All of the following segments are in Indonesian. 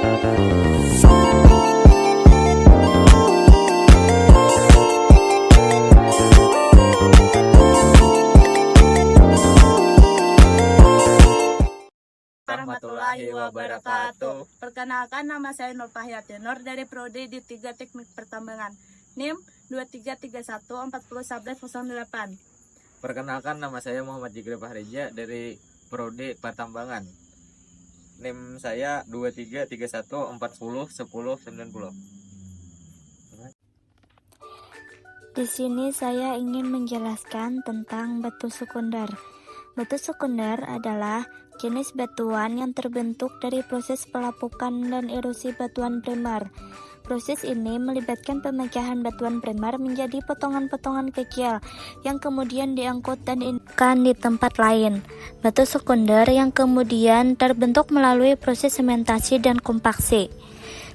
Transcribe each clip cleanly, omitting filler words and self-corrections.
Warahmatullahi wabarakatuh. Perkenalkan, nama saya Nur Fahyati Nur dari Prodi D3 Teknik Pertambangan. NIM 2331401108. Perkenalkan, nama saya Muhammad Jigri Fahrija dari Prodi Pertambangan. NIM saya 2331401090. Di sini saya ingin menjelaskan tentang batu sekunder. Batu sekunder adalah jenis batuan yang terbentuk dari proses pelapukan dan erosi batuan primer. Proses ini melibatkan pemecahan batuan primer menjadi potongan-potongan kecil yang kemudian diangkut dan diinapkan di tempat lain. Batu sekunder yang kemudian terbentuk melalui proses sementasi dan kompaksi,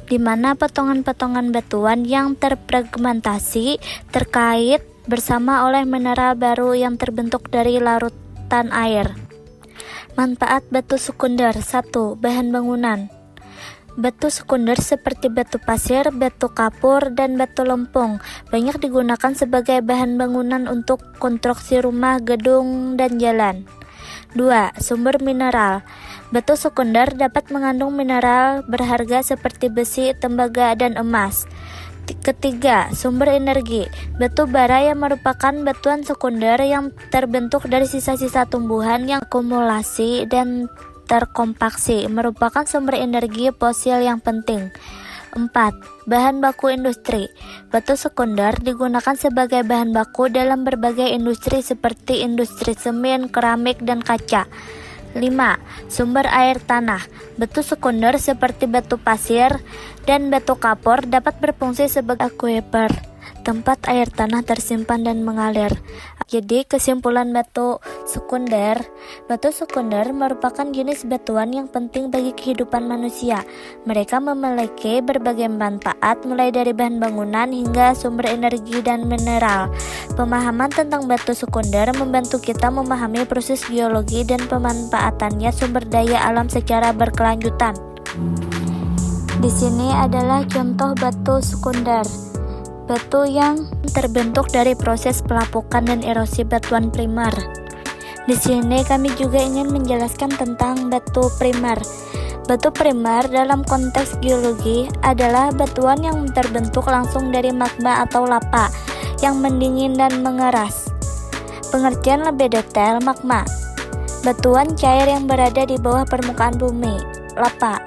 di mana potongan-potongan batuan yang terfragmentasi terkait bersama oleh mineral baru yang terbentuk dari larutan air. Manfaat batu sekunder. 1. Bahan bangunan. Batu sekunder seperti batu pasir, batu kapur, dan batu lempung banyak digunakan sebagai bahan bangunan untuk konstruksi rumah, gedung, dan jalan. 2. Sumber mineral. Batu sekunder dapat mengandung mineral berharga seperti besi, tembaga, dan emas. Ketiga, sumber energi. Batu bara yang merupakan batuan sekunder yang terbentuk dari sisa-sisa tumbuhan yang akumulasi dan terkompaksi, merupakan sumber energi fosil yang penting. 4. Bahan baku industri. Batu sekunder digunakan sebagai bahan baku dalam berbagai industri seperti industri semen, keramik, dan kaca. 5. Sumber air tanah. Batu sekunder seperti batu pasir dan batu kapur dapat berfungsi sebagai aquifer, tempat air tanah tersimpan dan mengalir. Jadi kesimpulan batu sekunder merupakan jenis batuan yang penting bagi kehidupan manusia. Mereka memiliki berbagai manfaat mulai dari bahan bangunan hingga sumber energi dan mineral. Pemahaman tentang batu sekunder membantu kita memahami proses geologi dan pemanfaatannya sumber daya alam secara berkelanjutan. Di sini adalah contoh batu sekunder. Batu yang terbentuk dari proses pelapukan dan erosi batuan primer. Di sini kami juga ingin menjelaskan tentang batu primer. Batu primer dalam konteks geologi adalah batuan yang terbentuk langsung dari magma atau lava yang mendingin dan mengeras. Pengertian lebih detail magma. Batuan cair yang berada di bawah permukaan bumi. Lava.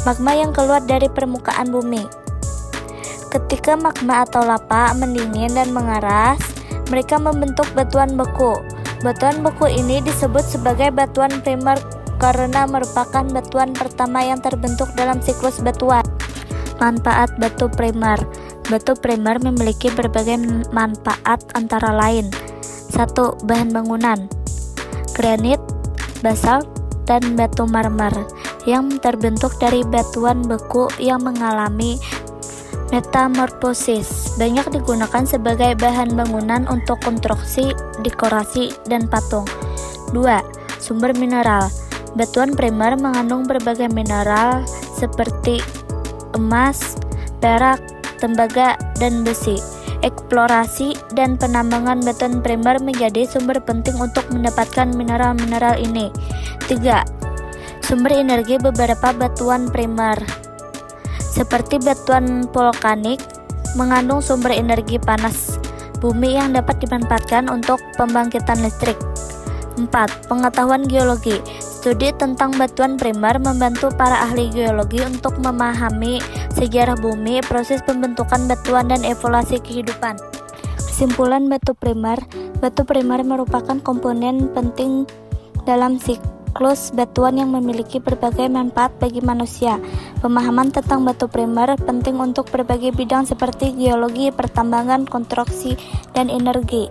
Magma yang keluar dari permukaan bumi. Ketika magma atau lava mendingin dan mengeras, mereka membentuk batuan beku. Batuan beku ini disebut sebagai batuan primer karena merupakan batuan pertama yang terbentuk dalam siklus batuan. Manfaat batu primer. Batu primer memiliki berbagai manfaat antara lain. 1. Bahan bangunan. Granit, basalt, dan batu marmer yang terbentuk dari batuan beku yang mengalami metamorfosis banyak digunakan sebagai bahan bangunan untuk konstruksi, dekorasi, dan patung. 2. Sumber mineral. Batuan primer mengandung berbagai mineral seperti emas, perak, tembaga, dan besi. Eksplorasi dan penambangan batuan primer menjadi sumber penting untuk mendapatkan mineral-mineral ini. 3. Sumber energi. Beberapa batuan primer seperti batuan vulkanik mengandung sumber energi panas bumi yang dapat dimanfaatkan untuk pembangkitan listrik. 4. Pengetahuan geologi. Studi tentang batuan primer membantu para ahli geologi untuk memahami sejarah bumi, proses pembentukan batuan, dan evolusi kehidupan. Kesimpulan batu primer merupakan komponen penting dalam siklus batuan yang memiliki berbagai manfaat bagi manusia. Pemahaman tentang batu primer penting untuk berbagai bidang seperti geologi, pertambangan, konstruksi, dan energi.